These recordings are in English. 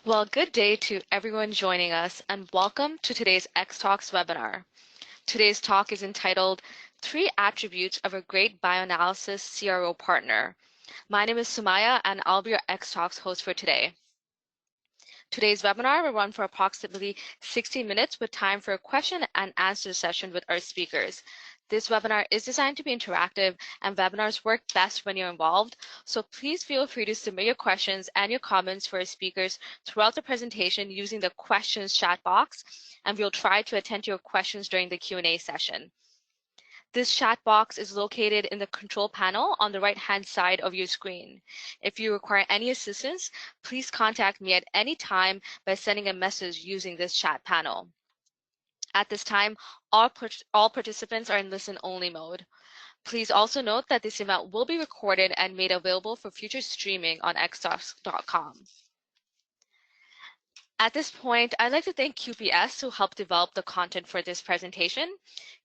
Well, good day to everyone joining us and welcome to today's Xtalks webinar. Today's talk is entitled 3 Attributes of a Great Bioanalysis CRO Partner. My name is Sumaya and I'll be your Xtalks host for today. Today's webinar will run for approximately 60 minutes with time for a question and answer session with our speakers. This webinar is designed to be interactive and webinars work best when you're involved, so please feel free to submit your questions and your comments for our speakers throughout the presentation using the questions chat box, and we'll try to attend to your questions during the Q&A session. This chat box is located in the control panel on the right-hand side of your screen. If you require any assistance, please contact me at any time by sending a message using this chat panel. At this time, all participants are in listen-only mode. Please also note that this event will be recorded and made available for future streaming on xtalks.com. At this point, I'd like to thank QPS who helped develop the content for this presentation.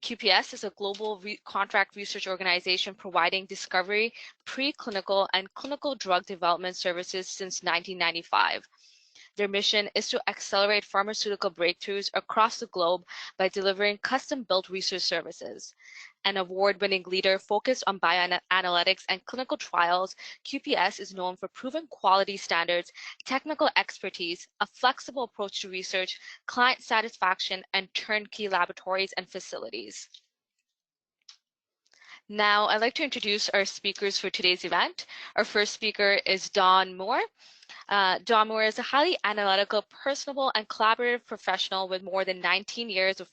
QPS is a global contract research organization providing discovery, preclinical, and clinical drug development services since 1995. Their mission is to accelerate pharmaceutical breakthroughs across the globe by delivering custom-built research services. An award-winning leader focused on bioanalytics and clinical trials, QPS is known for proven quality standards, technical expertise, a flexible approach to research, client satisfaction, and turnkey laboratories and facilities. Now, I'd like to introduce our speakers for today's event. Our first speaker is Dawn Moore. Dawn Moore is a highly analytical, personable, and collaborative professional with more than 19 years of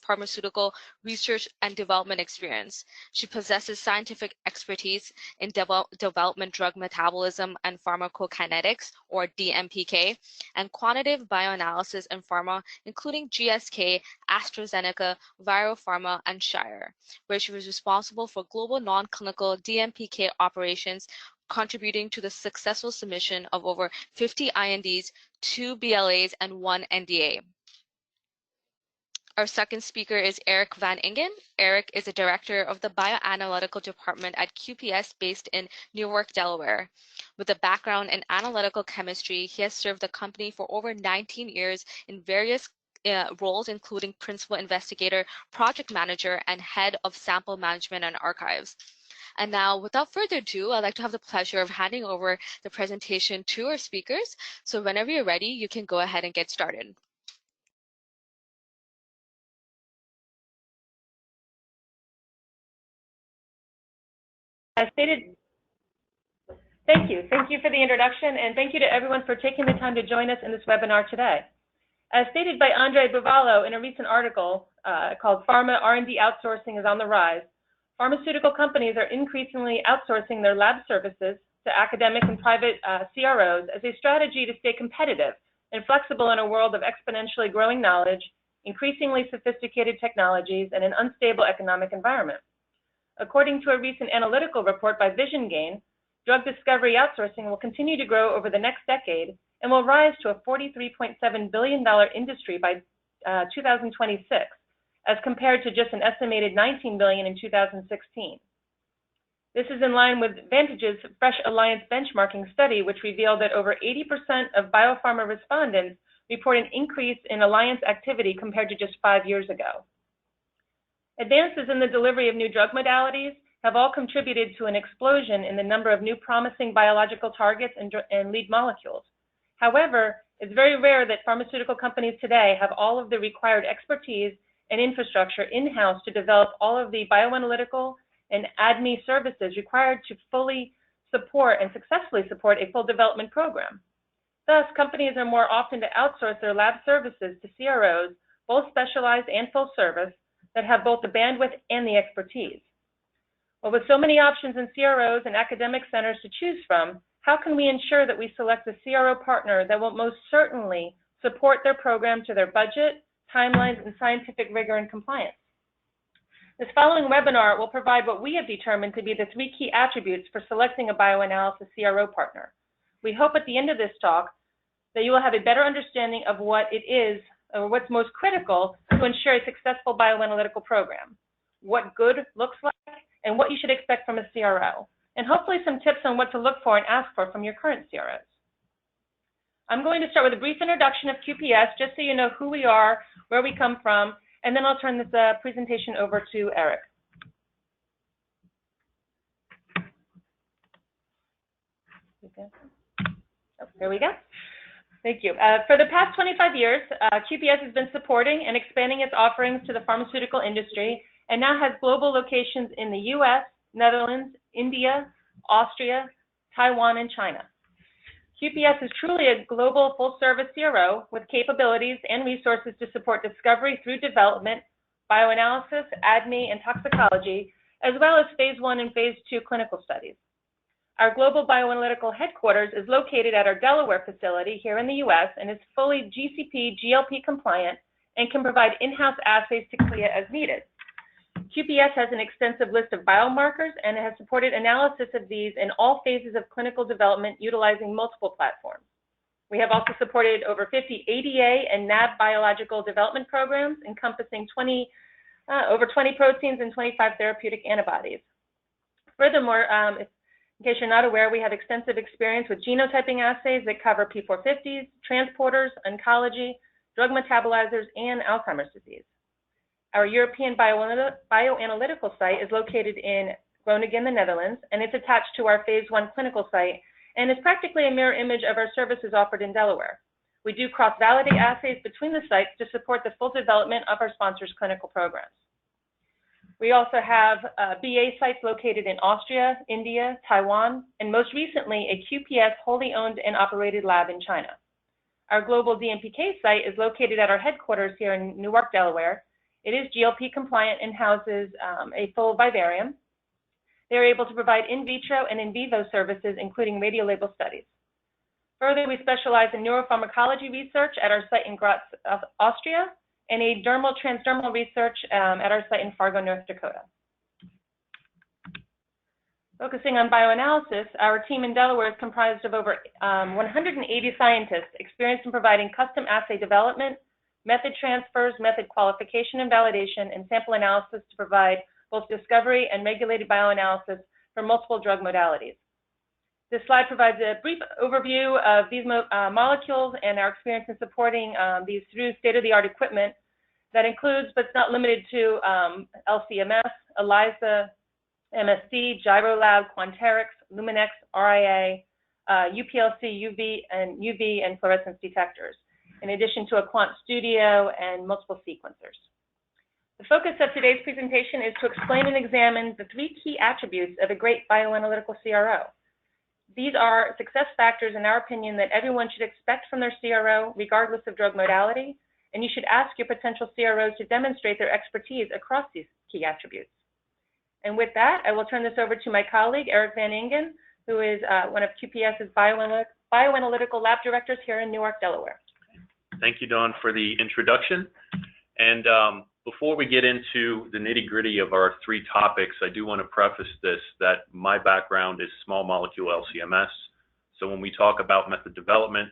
pharmaceutical research and development experience. She possesses scientific expertise in development drug metabolism and pharmacokinetics, or DMPK, and quantitative bioanalysis in pharma, including GSK, AstraZeneca, ViroPharma, and Shire, where she was responsible for global non-clinical DMPK operations, contributing to the successful submission of over 50 INDs, 2 BLAs, and 1 NDA. Our second speaker is Eric Van Ingen. Eric is a director of the Bioanalytical Department at QPS based in Newark, Delaware. With a background in analytical chemistry, he has served the company for over 19 years in various roles, including principal investigator, project manager, and head of sample management and archives. And now, without further ado, I'd like to have the pleasure of handing over the presentation to our speakers. So whenever you're ready, you can go ahead and get started. As stated, thank you. Thank you for the introduction, and thank you to everyone for taking the time to join us in this webinar today. As stated by Andre Buvalo in a recent article called Pharma R&D Outsourcing is on the Rise, pharmaceutical companies are increasingly outsourcing their lab services to academic and private CROs as a strategy to stay competitive and flexible in a world of exponentially growing knowledge, increasingly sophisticated technologies, and an unstable economic environment. According to a recent analytical report by VisionGain, drug discovery outsourcing will continue to grow over the next decade and will rise to a $43.7 billion industry by 2026, as compared to just an estimated $19 billion in 2016. This is in line with Vantage's Fresh Alliance benchmarking study, which revealed that over 80% of biopharma respondents report an increase in alliance activity compared to just 5 years ago. Advances in the delivery of new drug modalities have all contributed to an explosion in the number of new promising biological targets and lead molecules. However, it's very rare that pharmaceutical companies today have all of the required expertise and infrastructure in-house to develop all of the bioanalytical and ADME services required to fully support and successfully support a full development program. Thus, companies are more often to outsource their lab services to CROs, both specialized and full service, that have both the bandwidth and the expertise. Well, with so many options in CROs and academic centers to choose from, how can we ensure that we select a CRO partner that will most certainly support their program to their budget, timelines, and scientific rigor and compliance? This following webinar will provide what we have determined to be the 3 key attributes for selecting a bioanalysis CRO partner. We hope at the end of this talk that you will have a better understanding of what it is or what's most critical to ensure a successful bioanalytical program, what good looks like, and what you should expect from a CRO, and hopefully some tips on what to look for and ask for from your current CROs. I'm going to start with a brief introduction of QPS, just so you know who we are, where we come from, and then I'll turn this presentation over to Eric. Oh, there we go. Thank you. For the past 25 years, QPS has been supporting and expanding its offerings to the pharmaceutical industry and now has global locations in the US, Netherlands, India, Austria, Taiwan, and China. QPS is truly a global full-service CRO with capabilities and resources to support discovery through development, bioanalysis, ADME, and toxicology, as well as phase 1 and phase 2 clinical studies. Our global bioanalytical headquarters is located at our Delaware facility here in the US and is fully GCP, GLP compliant and can provide in-house assays to CLIA as needed. QPS has an extensive list of biomarkers and has supported analysis of these in all phases of clinical development utilizing multiple platforms. We have also supported over 50 ADA and NAB biological development programs encompassing over 20 proteins and 25 therapeutic antibodies. Furthermore, in case you're not aware, we have extensive experience with genotyping assays that cover P450s, transporters, oncology, drug metabolizers, and Alzheimer's disease. Our European bioanalytical site is located in Groningen, the Netherlands, and it's attached to our phase 1 clinical site and is practically a mirror image of our services offered in Delaware. We do cross-validate assays between the sites to support the full development of our sponsors' clinical programs. We also have BA sites located in Austria, India, Taiwan, and most recently a QPS wholly owned and operated lab in China. Our global DMPK site is located at our headquarters here in Newark, Delaware. It is GLP compliant and houses a full vivarium. They are able to provide in vitro and in vivo services, including radiolabel studies. Further, we specialize in neuropharmacology research at our site in Graz, Austria, and a transdermal research at our site in Fargo, North Dakota. Focusing on bioanalysis, our team in Delaware is comprised of over 180 scientists experienced in providing custom assay development, method transfers, method qualification and validation, and sample analysis to provide both discovery and regulated bioanalysis for multiple drug modalities. This slide provides a brief overview of these molecules and our experience in supporting these through state-of-the-art equipment that includes, but it's not limited to, LCMS, ELISA, MSD, GyroLab, Quanterix, Luminex, RIA, UPLC, UV, and fluorescence detectors, in addition to a Quant Studio and multiple sequencers. The focus of today's presentation is to explain and examine the 3 key attributes of a great bioanalytical CRO. These are success factors, in our opinion, that everyone should expect from their CRO, regardless of drug modality, and you should ask your potential CROs to demonstrate their expertise across these key attributes. And with that, I will turn this over to my colleague, Eric Van Ingen, who is one of QPS's bioanalytical lab directors here in Newark, Delaware. Thank you, Dawn, for the introduction. And before we get into the nitty-gritty of our 3 topics, I do want to preface this that my background is small molecule LCMS. So when we talk about method development,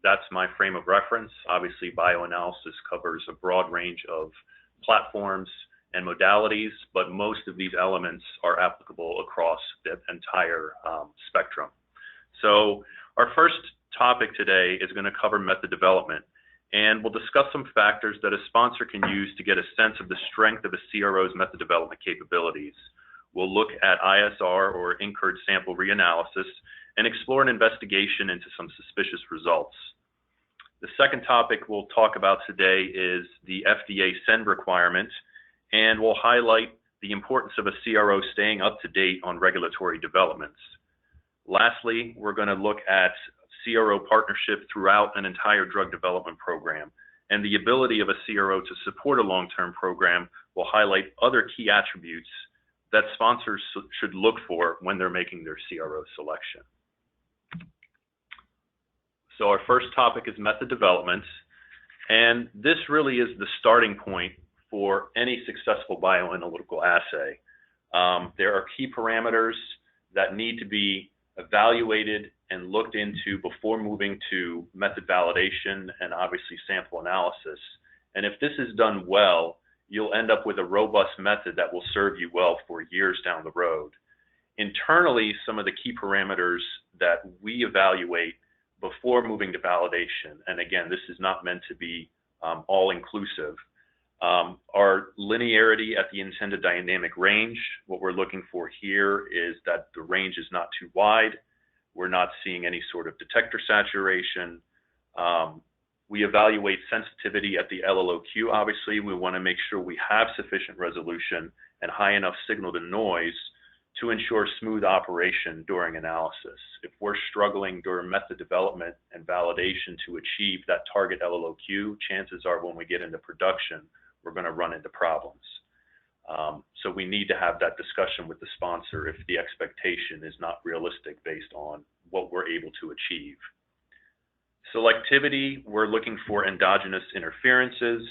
that's my frame of reference. Obviously, bioanalysis covers a broad range of platforms and modalities, but most of these elements are applicable across the entire spectrum. So our first topic today is going to cover method development. And we'll discuss some factors that a sponsor can use to get a sense of the strength of a CRO's method development capabilities. We'll look at ISR, or incurred sample reanalysis, and explore an investigation into some suspicious results. The second topic we'll talk about today is the FDA send requirement, and we'll highlight the importance of a CRO staying up to date on regulatory developments. Lastly, we're going to look at CRO partnership throughout an entire drug development program, and the ability of a CRO to support a long-term program will highlight other key attributes that sponsors should look for when they're making their CRO selection. So our first topic is method development, and this really is the starting point for any successful bioanalytical assay. There are key parameters that need to be evaluated and looked into before moving to method validation and obviously sample analysis. And if this is done well, you'll end up with a robust method that will serve you well for years down the road. Internally, some of the key parameters that we evaluate before moving to validation. And again, this is not meant to be all-inclusive. Our linearity at the intended dynamic range, what we're looking for here is that the range is not too wide. We're not seeing any sort of detector saturation. We evaluate sensitivity at the LLOQ. Obviously, we want to make sure we have sufficient resolution and high enough signal to noise to ensure smooth operation during analysis. If we're struggling during method development and validation to achieve that target LLOQ, chances are when we get into production, we're going to run into problems. So we need to have that discussion with the sponsor if the expectation is not realistic based on what we're able to achieve. Selectivity, we're looking for endogenous interferences.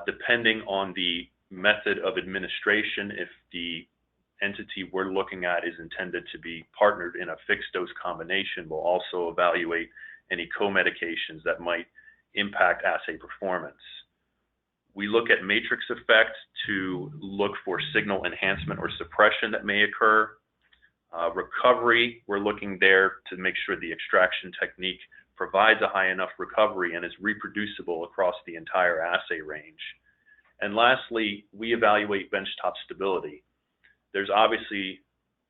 Depending on the method of administration, if the entity we're looking at is intended to be partnered in a fixed dose combination, we'll also evaluate any co-medications that might impact assay performance. We look at matrix effect to look for signal enhancement or suppression that may occur. Recovery, we're looking there to make sure the extraction technique provides a high enough recovery and is reproducible across the entire assay range. And lastly, we evaluate benchtop stability. There's obviously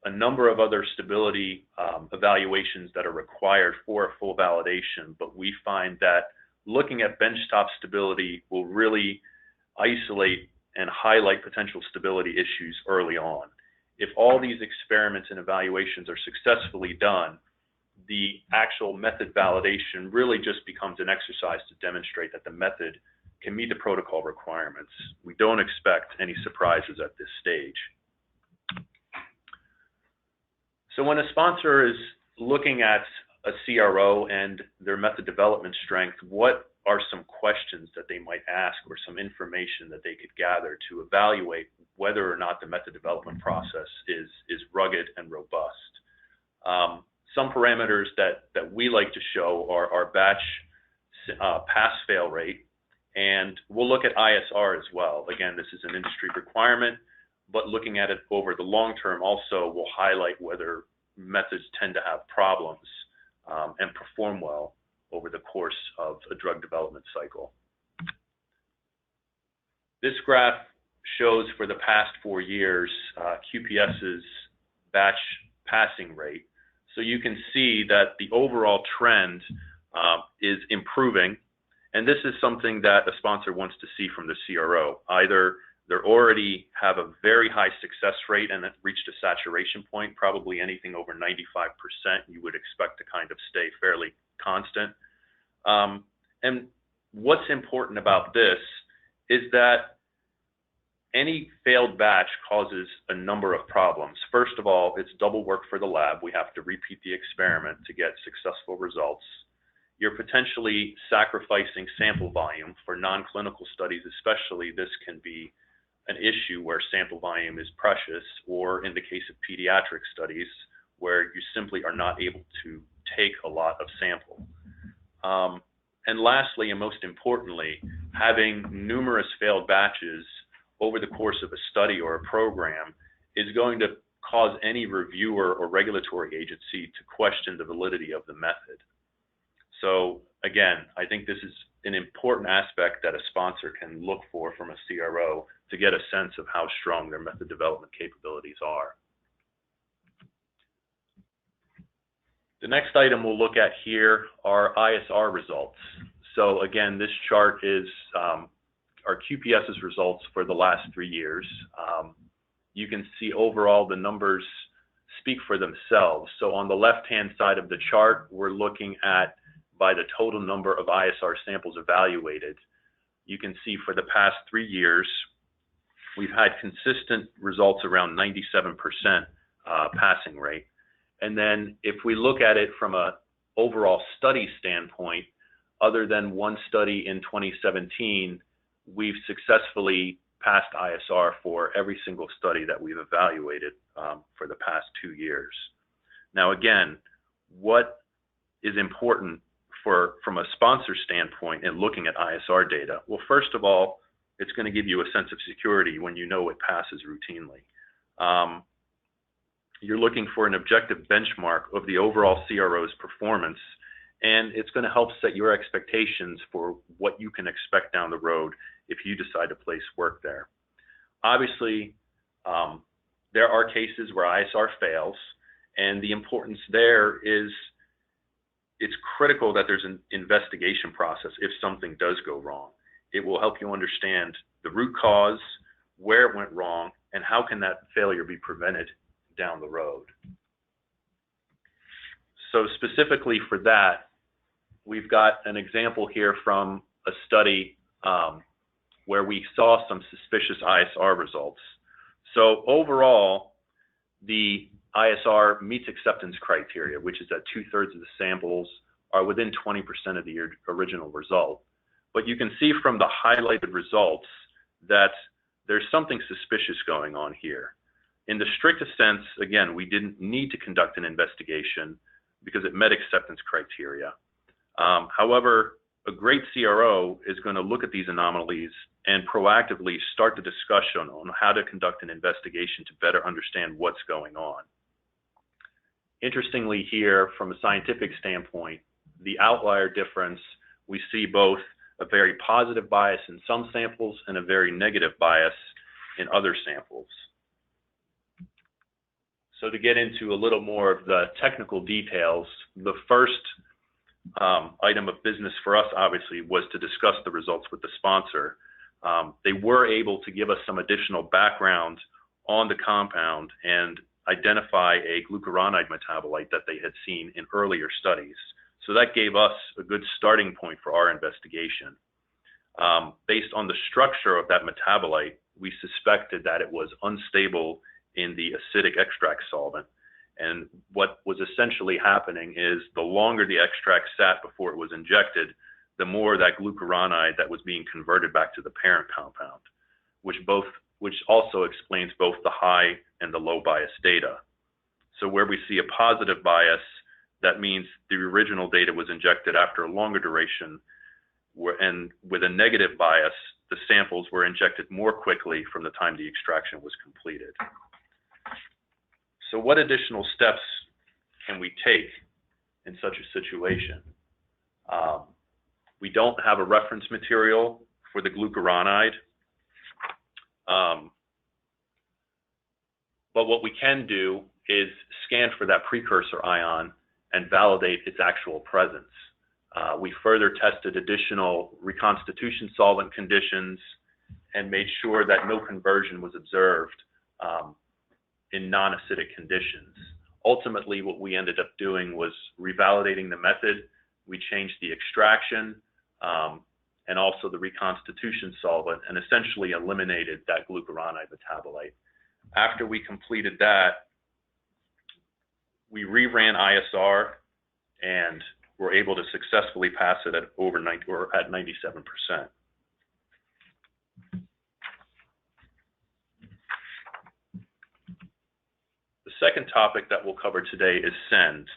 a number of other stability evaluations that are required for a full validation, but we find that looking at benchtop stability will really isolate and highlight potential stability issues early on. If all these experiments and evaluations are successfully done, the actual method validation really just becomes an exercise to demonstrate that the method can meet the protocol requirements. We don't expect any surprises at this stage. So when a sponsor is looking at a CRO and their method development strength, what are some questions that they might ask or some information that they could gather to evaluate whether or not the method development process is rugged and robust? Some parameters that we like to show are our batch pass-fail rate, and we'll look at ISR as well. Again, this is an industry requirement, but looking at it over the long term also will highlight whether methods tend to have problems and perform well over the course of a drug development cycle. This graph shows for the past 4 years QPS's batch passing rate. So you can see that the overall trend is improving, and this is something that a sponsor wants to see from the CRO. Either they already have a very high success rate and have reached a saturation point, probably anything over 95%, you would expect to kind of stay fairly constant. And what's important about this is that any failed batch causes a number of problems. First of all, it's double work for the lab. We have to repeat the experiment to get successful results. You're potentially sacrificing sample volume. For non-clinical studies especially, this can be an issue where sample volume is precious, or in the case of pediatric studies, where you simply are not able to take a lot of sample. And lastly, and most importantly, having numerous failed batches over the course of a study or a program is going to cause any reviewer or regulatory agency to question the validity of the method. So again, I think this is an important aspect that a sponsor can look for from a CRO to get a sense of how strong their method development capabilities are. The next item we'll look at here are ISR results. So again, this chart is our QPS's results for the last 3 years. You can see overall the numbers speak for themselves. So on the left-hand side of the chart, we're looking at by the total number of ISR samples evaluated. You can see for the past 3 years, we've had consistent results around 97% passing rate. And then if we look at it from an overall study standpoint, other than one study in 2017, we've successfully passed ISR for every single study that we've evaluated for the past 2 years. Now again, what is important from a sponsor standpoint in looking at ISR data? Well, first of all, it's going to give you a sense of security when you know it passes routinely. You're looking for an objective benchmark of the overall CRO's performance and it's going to help set your expectations for what you can expect down the road if you decide to place work there. Obviously, there are cases where ISR fails, and the importance there is it's critical that there's an investigation process if something does go wrong. It will help you understand the root cause, where it went wrong, and how can that failure be prevented down the road. So specifically for that, we've got an example here from a study where we saw some suspicious ISR results. So overall, the ISR meets acceptance criteria, which is that 2/3 of the samples are within 20% of the original result. But you can see from the highlighted results that there's something suspicious going on here. In the strictest sense, again, we didn't need to conduct an investigation because it met acceptance criteria. However, a great CRO is going to look at these anomalies and proactively start the discussion on how to conduct an investigation to better understand what's going on. Interestingly here, from a scientific standpoint, the outlier difference, we see both a very positive bias in some samples and a very negative bias in other samples. So to get into a little more of the technical details, the first item of business for us, obviously, was to discuss the results with the sponsor. They were able to give us some additional background on the compound and identify a glucuronide metabolite that they had seen in earlier studies. So that gave us a good starting point for our investigation. Based on the structure of that metabolite, we suspected that it was unstable in the acidic extract solvent. And what was essentially happening is the longer the extract sat before it was injected, the more that glucuronide that was being converted back to the parent compound, which also explains both the high and the low bias data. So where we see a positive bias, that means the original data was injected after a longer duration, and with a negative bias, the samples were injected more quickly from the time the extraction was completed. So what additional steps can we take in such a situation? We don't have a reference material for the glucuronide, but what we can do is scan for that precursor ion and validate its actual presence. We further tested additional reconstitution solvent conditions and made sure that no conversion was observed in non-acidic conditions. Ultimately, what we ended up doing was revalidating the method. We changed the extraction and also the reconstitution solvent and essentially eliminated that glucuronide metabolite. After we completed that, we reran ISR and were able to successfully pass it at over 97%. The second topic that we'll cover today is SEND.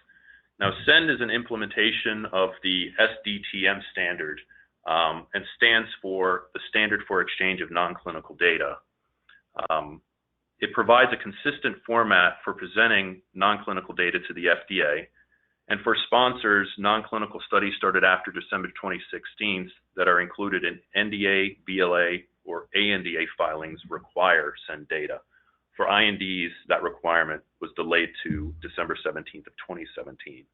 Now, SEND is an implementation of the SDTM standard and stands for the Standard for Exchange of Non-Clinical Data. It provides a consistent format for presenting non-clinical data to the FDA, and for sponsors, non-clinical studies started after December 2016 that are included in NDA, BLA, or ANDA filings require SEND data. For INDs, that requirement was delayed to December 17th of 2017.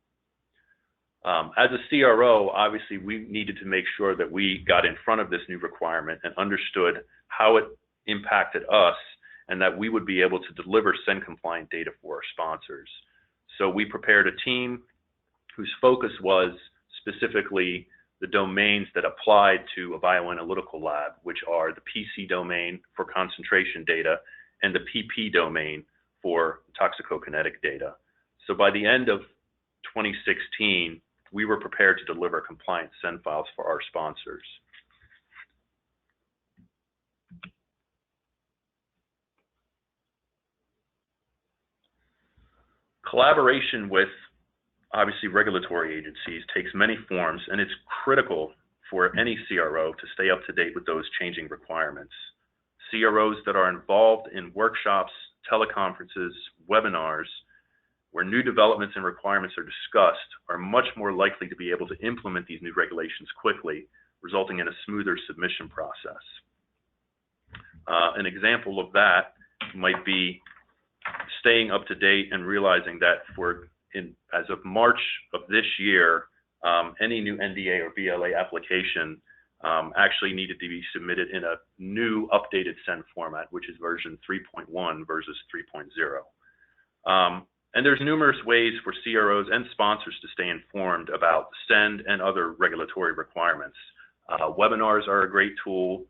As a CRO, obviously, we needed to make sure that we got in front of this new requirement and understood how it impacted us and that we would be able to deliver SEND-compliant data for our sponsors. So we prepared a team whose focus was specifically the domains that applied to a bioanalytical lab, which are the PC domain for concentration data and the PP domain for toxicokinetic data. So by the end of 2016, we were prepared to deliver compliant SEND files for our sponsors. Collaboration with, obviously, regulatory agencies takes many forms, and it's critical for any CRO to stay up to date with those changing requirements. CROs that are involved in workshops, teleconferences, webinars, where new developments and requirements are discussed, are much more likely to be able to implement these new regulations quickly, resulting in a smoother submission process. An example of that might be staying up to date and realizing that as of March of this year, any new NDA or BLA application actually needed to be submitted in a new updated SEND format, which is version 3.1 versus 3.0. And there's numerous ways for CROs and sponsors to stay informed about SEND and other regulatory requirements. Webinars are a great tool.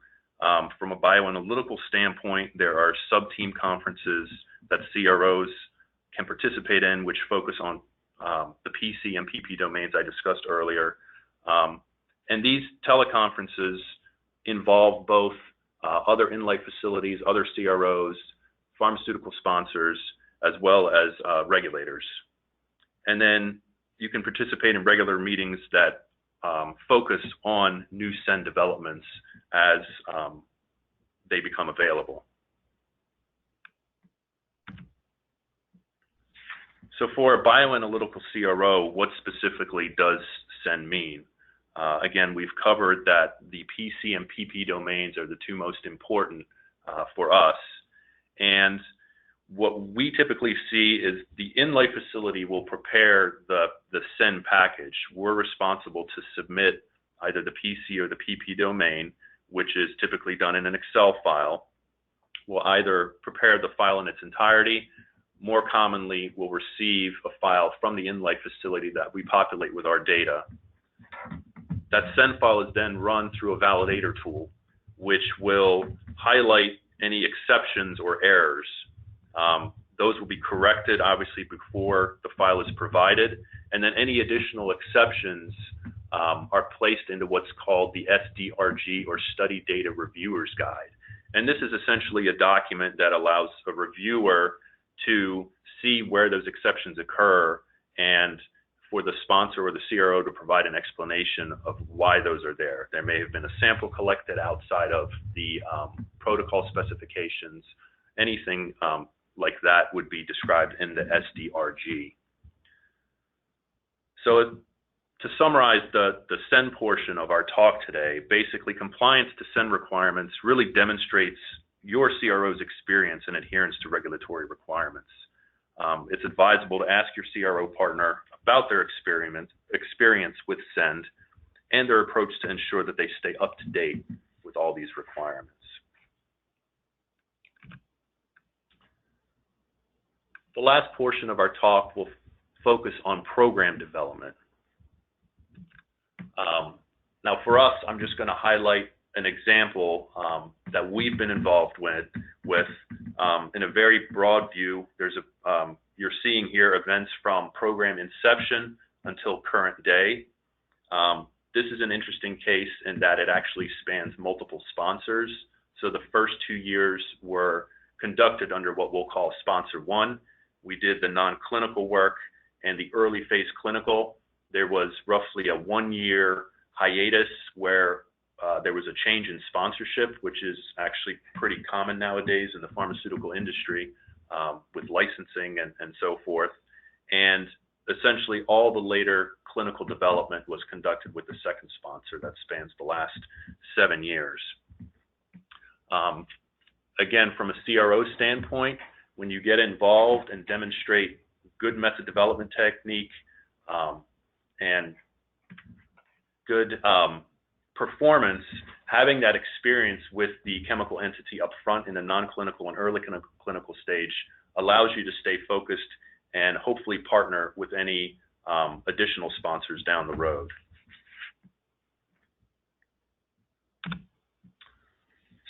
From a bioanalytical standpoint, there are sub-team conferences that CROs can participate in, which focus on the PC and PP domains I discussed earlier. And these teleconferences involve both other in-life facilities, other CROs, pharmaceutical sponsors, as well as regulators. And then you can participate in regular meetings that focus on new SEND developments as they become available. So for a bioanalytical CRO, what specifically does SEND mean? Again, we've covered that the PC and PP domains are the two most important for us. And what we typically see is the in-life facility will prepare the SEND package. We're responsible to submit either the PC or the PP domain, which is typically done in an Excel file. We'll either prepare the file in its entirety. More commonly, we'll receive a file from the in-life facility that we populate with our data. That SEND file is then run through a validator tool, which will highlight any exceptions or errors. Those will be corrected, obviously, before the file is provided, and then any additional exceptions are placed into what's called the SDRG, or Study Data Reviewer's Guide. And this is essentially a document that allows a reviewer to see where those exceptions occur, and for the sponsor or the CRO to provide an explanation of why those are there. There may have been a sample collected outside of the protocol specifications. Anything like that would be described in the SDRG. So to summarize the SEND portion of our talk today, basically compliance to SEND requirements really demonstrates your CRO's experience and adherence to regulatory requirements. It's advisable to ask your CRO partner about their experience with SEND and their approach to ensure that they stay up to date with all these requirements. The last portion of our talk will focus on program development. Now for us, I'm just going to highlight an example that we've been involved with in a very broad view. There's you're seeing here events from program inception until current day. This is an interesting case in that it actually spans multiple sponsors. So the first 2 years were conducted under what we'll call Sponsor 1. We did the non-clinical work and the early phase clinical. There was roughly a 1-year hiatus where there was a change in sponsorship, which is actually pretty common nowadays in the pharmaceutical industry with licensing and so forth. And essentially all the later clinical development was conducted with the second sponsor that spans the last 7 years. Again, from a CRO standpoint, when you get involved and demonstrate good method development technique and good performance, having that experience with the chemical entity up front in the non-clinical and early clinical stage allows you to stay focused and hopefully partner with any additional sponsors down the road.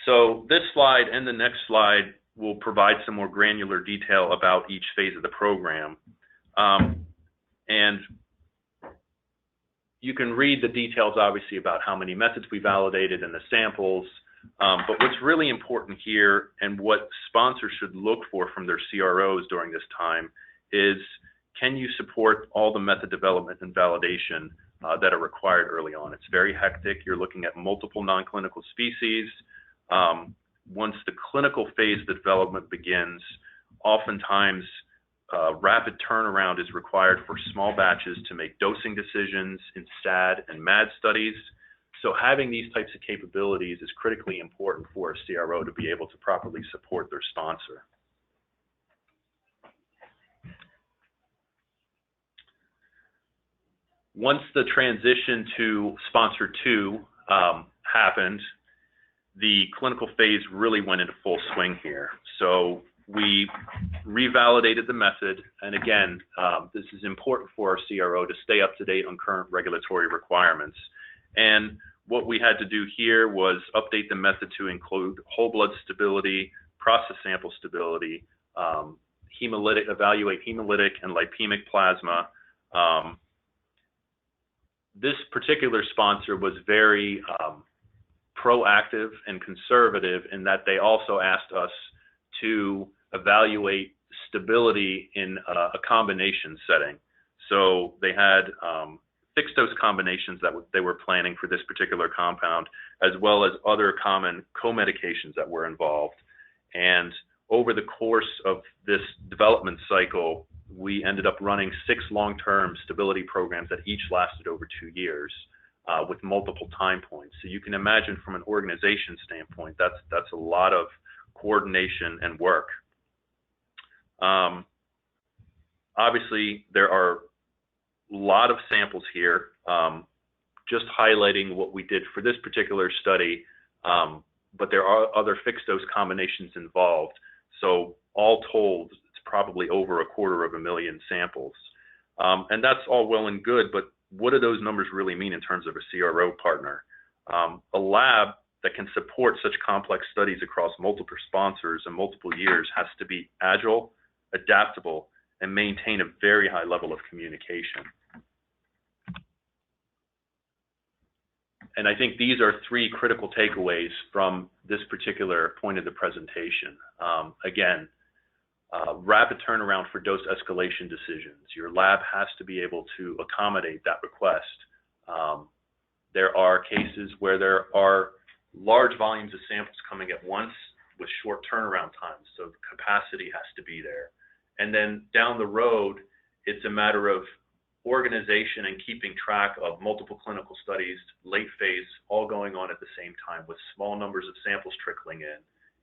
So this slide and the next slide will provide some more granular detail about each phase of the program. And you can read the details, obviously, about how many methods we validated and the samples. But what's really important here and what sponsors should look for from their CROs during this time is, can you support all the method development and validation that are required early on? It's very hectic. You're looking at multiple non-clinical species. Once the clinical phase of development begins, oftentimes rapid turnaround is required for small batches to make dosing decisions in SAD and MAD studies. So having these types of capabilities is critically important for a CRO to be able to properly support their sponsor. Once the transition to sponsor 2 happened, the clinical phase really went into full swing here. So we revalidated the method, and again, this is important for our CRO to stay up to date on current regulatory requirements. And what we had to do here was update the method to include whole blood stability, process sample stability, evaluate hemolytic and lipemic plasma. This particular sponsor was very proactive and conservative in that they also asked us to evaluate stability in a combination setting. So they had fixed dose combinations that they were planning for this particular compound, as well as other common co-medications that were involved. And over the course of this development cycle, we ended up running 6 long-term stability programs that each lasted over 2 years with multiple time points. So you can imagine from an organization standpoint, that's a lot of coordination and work. Obviously, there are a lot of samples here, just highlighting what we did for this particular study, but there are other fixed dose combinations involved. So all told, it's probably over 250,000 samples. And that's all well and good, but what do those numbers really mean in terms of a CRO partner? A lab that can support such complex studies across multiple sponsors and multiple years has to be agile, adaptable, and maintain a very high level of communication. And I think these are 3 critical takeaways from this particular point of the presentation. Again, rapid turnaround for dose escalation decisions. Your lab has to be able to accommodate that request. There are cases where there are large volumes of samples coming at once with short turnaround times, so the capacity has to be there. And then down the road, it's a matter of organization and keeping track of multiple clinical studies, late phase, all going on at the same time with small numbers of samples trickling in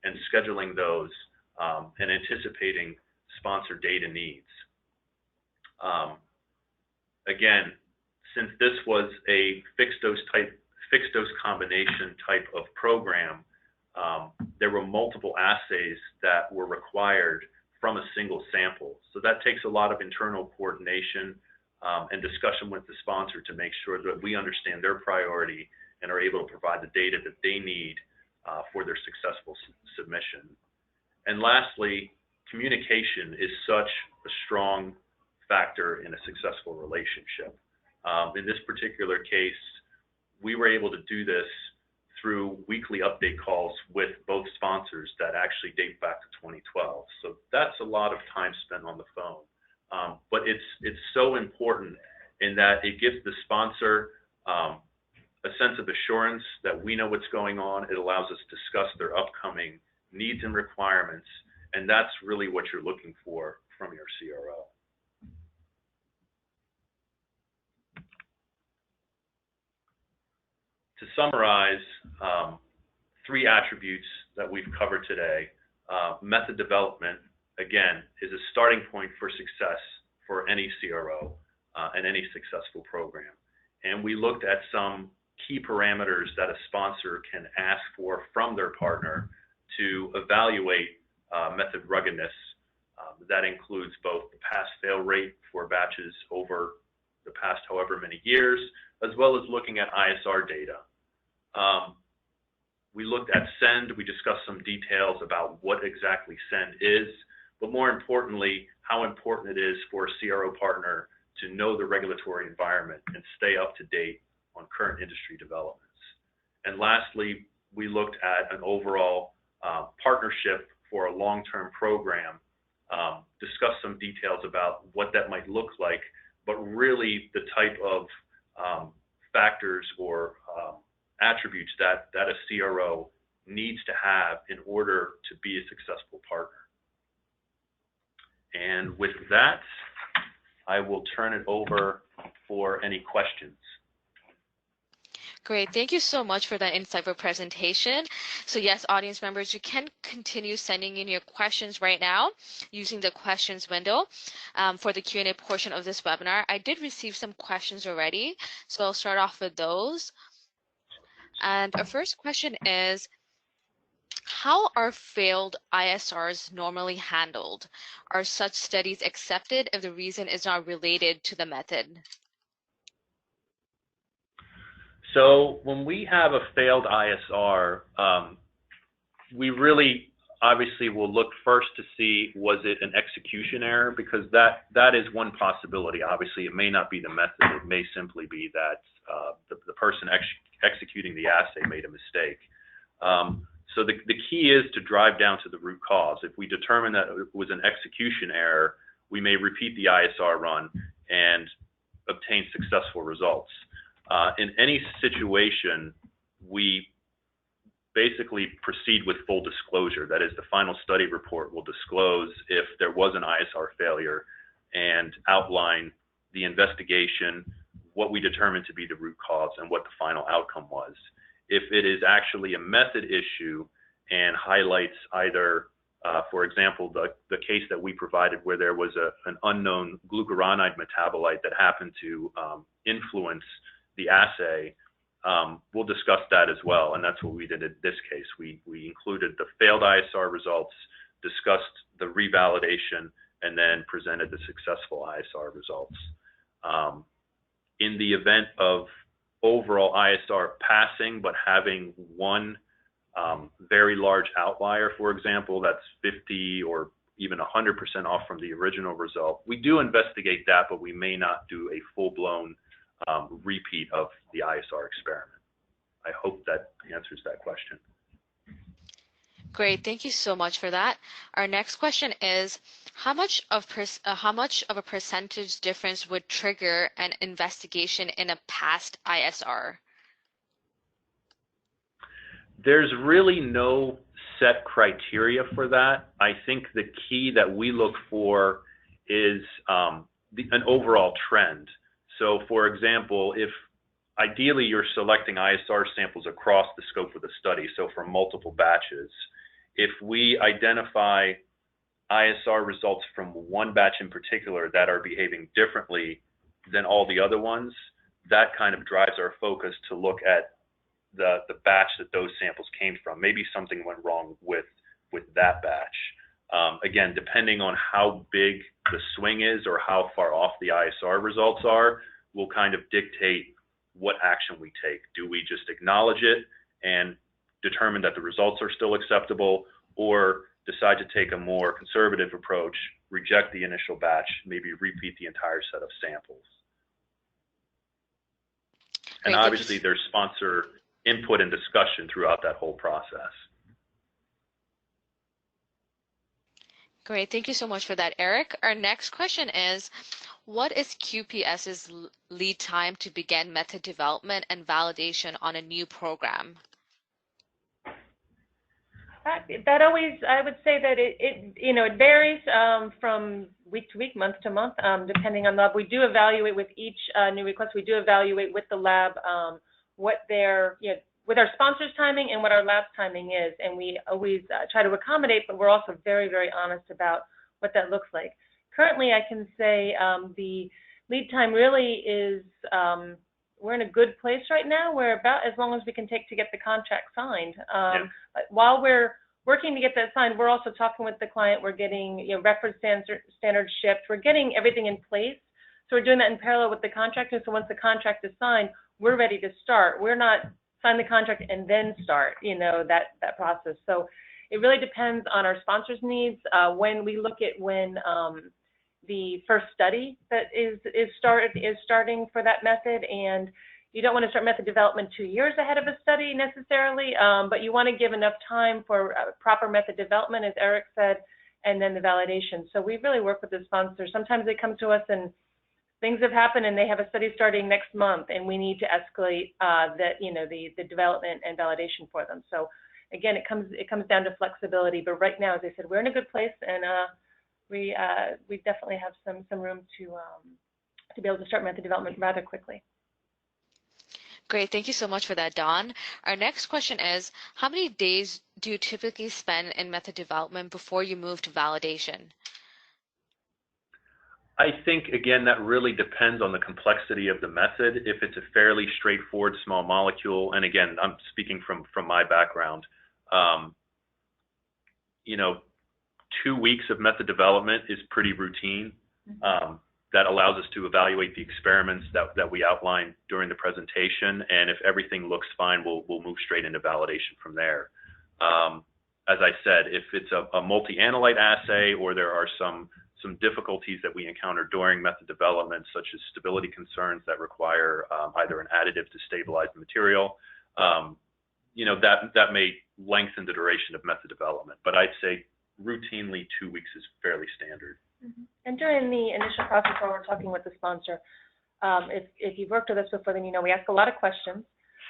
and scheduling those and anticipating sponsor data needs. Again, since this was a fixed dose combination type of program, there were multiple assays that were required from a single sample. So that takes a lot of internal coordination and discussion with the sponsor to make sure that we understand their priority and are able to provide the data that they need for their successful submission. And lastly, communication is such a strong factor in a successful relationship. In this particular case, we were able to do this through weekly update calls with both sponsors that actually date back to 2012. So that's a lot of time spent on the phone. But it's so important in that it gives the sponsor a sense of assurance that we know what's going on. It allows us to discuss their upcoming needs and requirements, and that's really what you're looking for from your CRO. To summarize, 3 attributes that we've covered today. Method development, again, is a starting point for success for any CRO and any successful program. And we looked at some key parameters that a sponsor can ask for from their partner to evaluate method ruggedness. That includes both the pass-fail rate for batches over the past however many years, as well as looking at ISR data. We looked at SEND. We discussed some details about what exactly SEND is, but more importantly, how important it is for a CRO partner to know the regulatory environment and stay up to date on current industry developments. And lastly, we looked at an overall partnership for a long-term program, discussed some details about what that might look like, but really the type of factors or attributes that a CRO needs to have in order to be a successful partner. And with that, I will turn it over for any questions. Great. Thank you so much for that insightful presentation. So yes, audience members, you can continue sending in your questions right now using the questions window for the Q&A portion of this webinar. I did receive some questions already, so I'll start off with those. And our first question is, how are failed ISRs normally handled? Are such studies accepted if the reason is not related to the method? So when we have a failed ISR, we really obviously will look first to see, was it an execution error? Because that is one possibility. Obviously, it may not be the method. It may simply be that the person executing the assay made a mistake. So the key is to drive down to the root cause. If we determine that it was an execution error, we may repeat the ISR run and obtain successful results. In any situation, we basically proceed with full disclosure. That is, the final study report will disclose if there was an ISR failure and outline the investigation, what we determined to be the root cause, and what the final outcome was. If it is actually a method issue and highlights either, for example, the case that we provided where there was an unknown glucuronide metabolite that happened to influence the assay, we'll discuss that as well, and that's what we did in this case. We included the failed ISR results, discussed the revalidation, and then presented the successful ISR results. In the event of overall ISR passing, but having one very large outlier, for example, that's 50 or even 100% off from the original result, we do investigate that, but we may not do a full-blown repeat of the ISR experiment. I hope that answers that question. Great, thank you so much for that. Our next question is, how much of a percentage difference would trigger an investigation in a past ISR? There's really no set criteria for that. I think the key that we look for is an overall trend. So for example, if ideally you're selecting ISR samples across the scope of the study, so from multiple batches, if we identify ISR results from one batch in particular that are behaving differently than all the other ones, that kind of drives our focus to look at the batch that those samples came from. Maybe something went wrong with that batch. Again, depending on how big the swing is or how far off the ISR results are, will kind of dictate what action we take. Do we just acknowledge it and determine that the results are still acceptable, or decide to take a more conservative approach, reject the initial batch, maybe repeat the entire set of samples? And obviously there's sponsor input and discussion throughout that whole process. Great, thank you so much for that, Eric. Our next question is, what is QPS's lead time to begin method development and validation on a new program? That always, I would say that it varies from week to week, month to month, depending on lab. We do evaluate with each new request. We do evaluate with the lab what their, with our sponsors' timing and what our lab's timing is, and we always try to accommodate, but we're also very, very honest about what that looks like. Currently, I can say the lead time really is, we're in a good place right now. We're about as long as we can take to get the contract signed. While we're working to get that signed, we're also talking with the client. We're getting reference standards shipped. We're getting everything in place. So we're doing that in parallel with the contract. And so once the contract is signed, we're ready to start. We're not sign the contract and then start, that process. So it really depends on our sponsors' needs. When we look at when the first study that is starting for that method, and you don't want to start method development 2 years ahead of a study necessarily, but you want to give enough time for proper method development, as Eric said, and then the validation. So we really work with the sponsors. Sometimes they come to us and things have happened and they have a study starting next month, and we need to escalate the development and validation for them. So again, it comes down to flexibility. But right now, as I said, we're in a good place, and we definitely have some room to be able to start method development rather quickly. Great, thank you so much for that, Dawn. Our next question is, how many days do you typically spend in method development before you move to validation? I think, again, that really depends on the complexity of the method. If it's a fairly straightforward small molecule, and again, I'm speaking from my background, you know, 2 weeks of method development is pretty routine. That allows us to evaluate the experiments that we outlined during the presentation, and if everything looks fine, we'll move straight into validation from there. As I said, if it's a multi-analyte assay or there are some difficulties that we encounter during method development, such as stability concerns that require either an additive to stabilize the material, you know, that may lengthen the duration of method development. But I'd say routinely 2 weeks is fairly standard. And during the initial process while we're talking with the sponsor, if you've worked with us before, then you know we ask a lot of questions,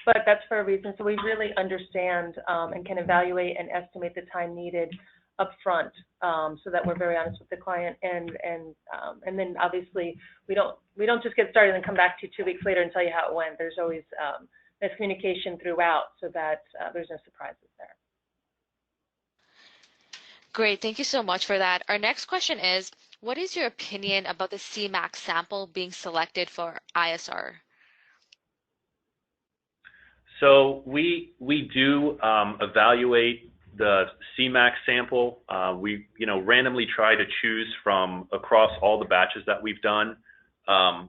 but that's for a reason. So we really understand and can evaluate and estimate the time needed up front, so that we're very honest with the client. And then obviously we don't just get started and come back to you 2 weeks later and tell you how it went. There's always there's communication throughout so that there's no surprises there. Great, thank you so much for that. Our next question is, what is your opinion about the Cmax sample being selected for ISR? So we do evaluate the Cmax sample. We randomly try to choose from across all the batches that we've done.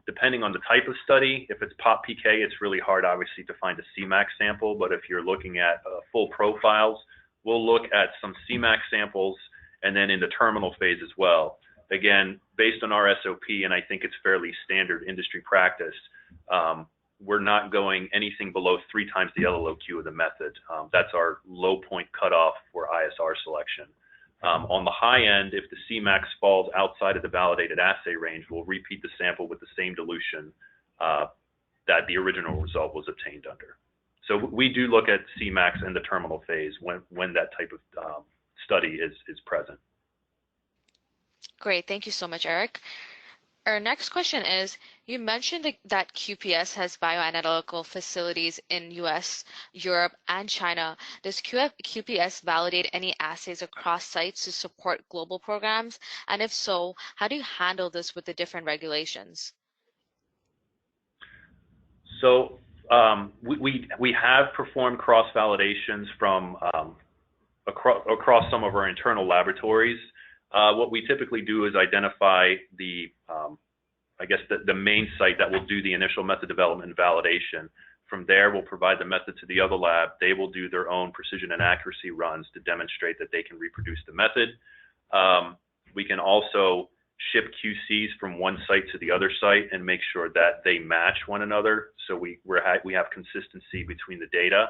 Depending on the type of study, if it's pop PK, it's really hard obviously to find a Cmax sample, but if you're looking at full profiles, we'll look at some Cmax samples and then in the terminal phase as well. Again, based on our SOP, and I think it's fairly standard industry practice, we're not going anything below 3 times the LLOQ of the method. That's our low point cutoff for ISR selection. On the high end, if the Cmax falls outside of the validated assay range, we'll repeat the sample with the same dilution that the original result was obtained under. So we do look at Cmax in the terminal phase when that type of study is present. Great, thank you so much, Eric. Our next question is, you mentioned that QPS has bioanalytical facilities in US, Europe, and China. Does QPS validate any assays across sites to support global programs? And if so, how do you handle this with the different regulations? So we have performed cross-validations from across some of our internal laboratories. What we typically do is identify the main site that will do the initial method development and validation. From there, we'll provide the method to the other lab. They will do their own precision and accuracy runs to demonstrate that they can reproduce the method. We can also ship QCs from one site to the other site and make sure that they match one another, so we have consistency between the data.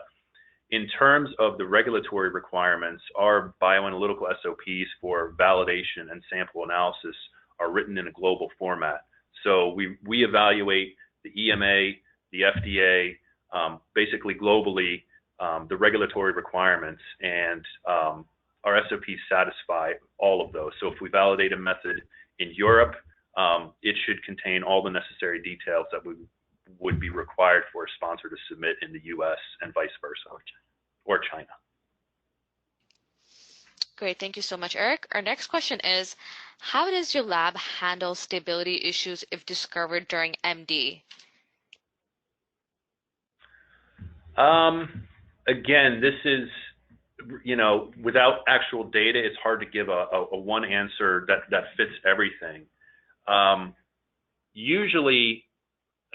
In terms of the regulatory requirements, our bioanalytical SOPs for validation and sample analysis are written in a global format. So we evaluate the EMA, the FDA, basically globally, the regulatory requirements, and our SOPs satisfy all of those. So if we validate a method in Europe, it should contain all the necessary details that would be required for a sponsor to submit in the US and vice versa, or China. Great, thank you so much, Eric. Our next question is, how does your lab handle stability issues if discovered during MD? Again, this is, without actual data, it's hard to give a one answer that fits everything. Usually,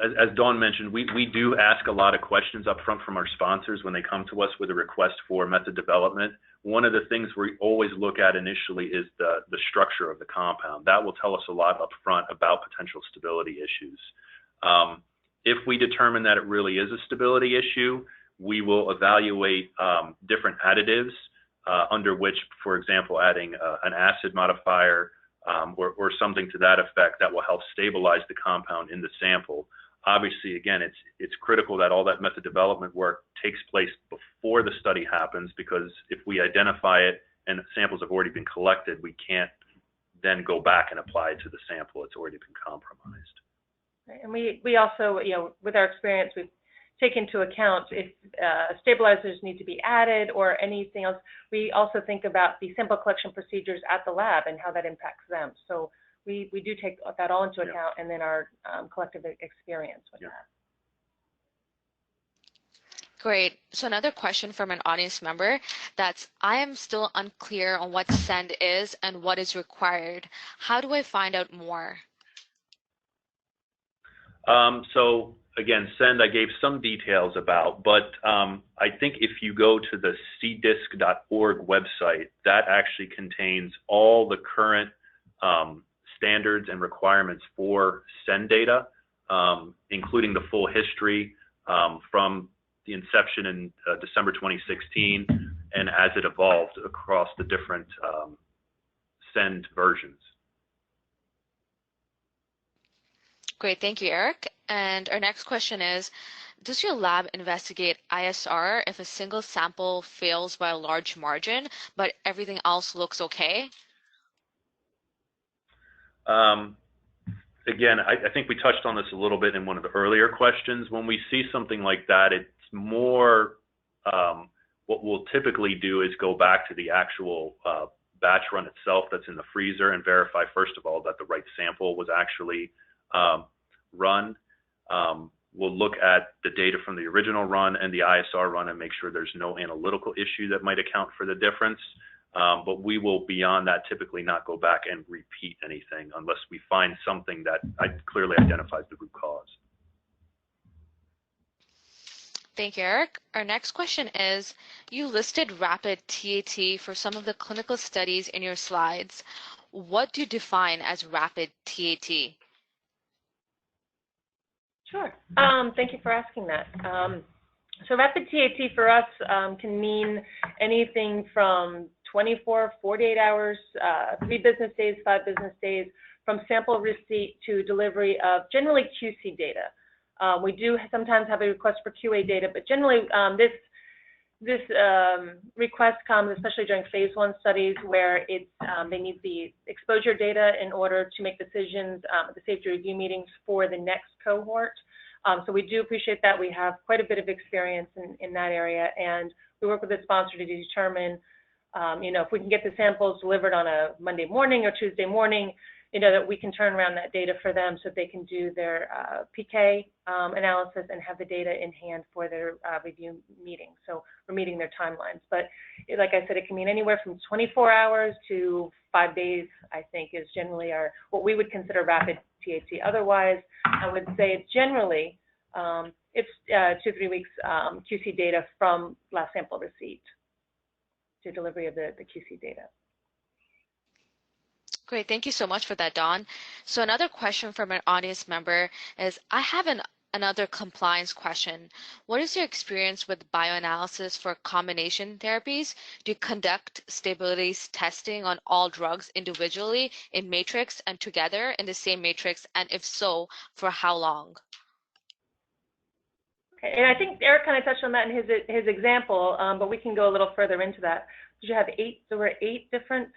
as Dawn mentioned, we do ask a lot of questions up front from our sponsors when they come to us with a request for method development. One of the things we always look at initially is the structure of the compound. That will tell us a lot up front about potential stability issues. If we determine that it really is a stability issue, we will evaluate different additives under which, for example, adding an acid modifier or something to that effect that will help stabilize the compound in the sample. Obviously, again, it's critical that all that method development work takes place before the study happens, because if we identify it and samples have already been collected, we can't then go back and apply it to the sample. It's already been compromised. And we also, with our experience, we've taken into account if stabilizers need to be added or anything else. We also think about the sample collection procedures at the lab and how that impacts them. So we do take that all into account, and then our collective experience with that. Great. So another question from an audience member that's, I am still unclear on what SEND is and what is required. How do I find out more? So again, SEND I gave some details about, but I think if you go to the cdisc.org website, that actually contains all the current standards and requirements for SEND data, including the full history from the inception in December 2016 and as it evolved across the different SEND versions. Great, thank you, Eric. And our next question is, does your lab investigate ISR if a single sample fails by a large margin, but everything else looks okay? Again, I think we touched on this a little bit in one of the earlier questions. When we see something like that, it's more, what we'll typically do is go back to the actual batch run itself that's in the freezer and verify, first of all, that the right sample was actually run. We'll look at the data from the original run and the ISR run and make sure there's no analytical issue that might account for the difference. But we will, beyond that, typically not go back and repeat anything unless we find something that clearly identifies the root cause. Thank you, Eric. Our next question is, you listed rapid TAT for some of the clinical studies in your slides. What do you define as rapid TAT? Sure. Thank you for asking that. So rapid TAT for us can mean anything from 24, 48 hours, 3 business days, 5 business days, from sample receipt to delivery of generally QC data. We do sometimes have a request for QA data, but generally this request comes especially during phase 1 studies where it's, they need the exposure data in order to make decisions at the safety review meetings for the next cohort. So we do appreciate that. We have quite a bit of experience in that area, and we work with the sponsor to determine, if we can get the samples delivered on a Monday morning or Tuesday morning, that we can turn around that data for them so they can do their PK analysis and have the data in hand for their review meeting. So we're meeting their timelines. But like I said, it can mean anywhere from 24 hours to 5 days, I think, is generally what we would consider rapid TAT. Otherwise, I would say it's generally, it's 2-3 weeks QC data from last sample receipt to delivery of the QC data. Great, thank you so much for that, Dawn. So another question from an audience member is, I have another compliance question. What is your experience with bioanalysis for combination therapies? Do you conduct stability testing on all drugs individually in matrix and together in the same matrix? And if so, for how long? Okay, and I think Eric kind of touched on that in his example, but we can go a little further into that. Did you have 8? There were 8 different.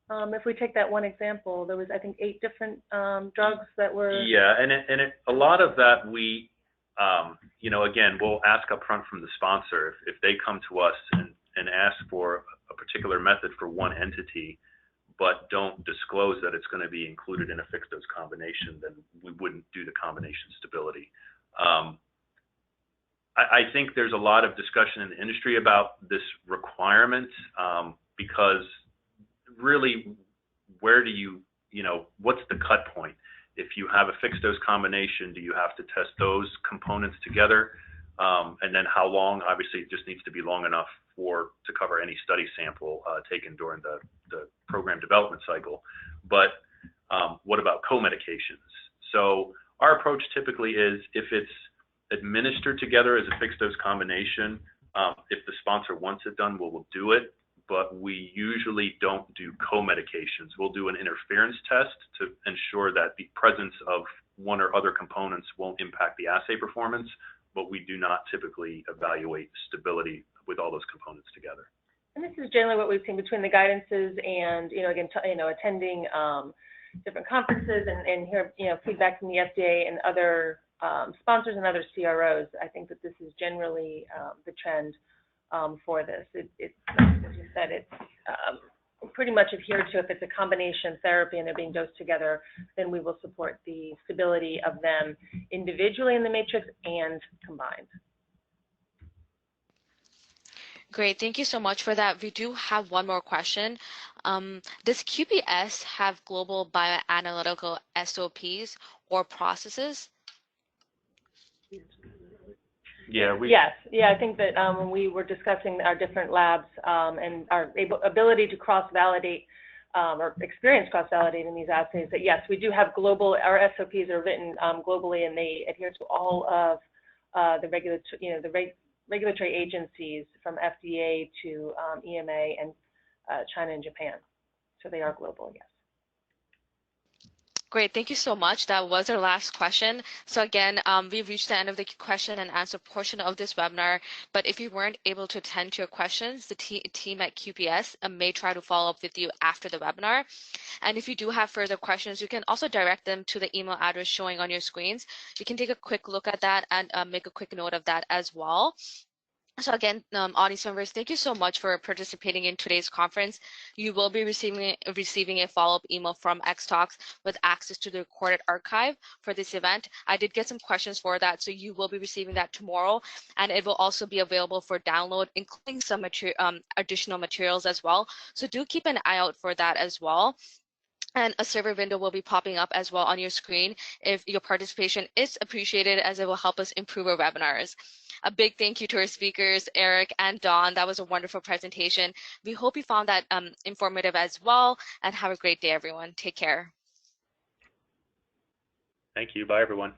If we take that one example, there was, I think, 8 different drugs that were. Yeah, and a lot of that we, again, we'll ask up front from the sponsor if they come to us and ask for a particular method for one entity, but don't disclose that it's going to be included in a fixed dose combination, then we wouldn't do the combination stability. I think there's a lot of discussion in the industry about this requirement because really, where do you, what's the cut point? If you have a fixed dose combination, do you have to test those components together? And then how long? Obviously, it just needs to be long enough to cover any study sample taken during the program development cycle. But what about co-medications? So our approach typically is if it's administered together as a fixed dose combination, if the sponsor wants it done, we'll do it. But we usually don't do co-medications. We'll do an interference test to ensure that the presence of one or other components won't impact the assay performance, but we do not typically evaluate stability with all those components together. And this is generally what we've seen between the guidances and, again, attending different conferences and hear, feedback from the FDA and other sponsors and other CROs. I think that this is generally the trend for this. It's, as you said, it's pretty much adhered to. If it's a combination therapy and they're being dosed together, then we will support the stability of them individually in the matrix and combined. Great, thank you so much for that. We do have one more question. Does QPS have global bioanalytical SOPs or processes? Yeah, Yes, I think that when we were discussing our different labs and our ability to cross-validate or experience cross-validating these assays, that yes, we do have global, our SOPs are written globally and they adhere to all of the regulatory agencies from FDA to EMA and China and Japan. So they are global, yes. Great, thank you so much. That was our last question. So again, we've reached the end of the question and answer portion of this webinar, but if you weren't able to attend to your questions, the team at QPS may try to follow up with you after the webinar. And if you do have further questions, you can also direct them to the email address showing on your screens. You can take a quick look at that and make a quick note of that as well. So again, audience members, thank you so much for participating in today's conference. You will be receiving a follow-up email from Xtalks with access to the recorded archive for this event. I did get some questions for that, so you will be receiving that tomorrow, and it will also be available for download, including some additional materials as well. So do keep an eye out for that as well. And a survey window will be popping up as well on your screen if your participation is appreciated, as it will help us improve our webinars. A big thank you to our speakers, Eric and Dawn. That was a wonderful presentation. We hope you found that informative as well, and have a great day, everyone. Take care. Thank you. Bye, everyone.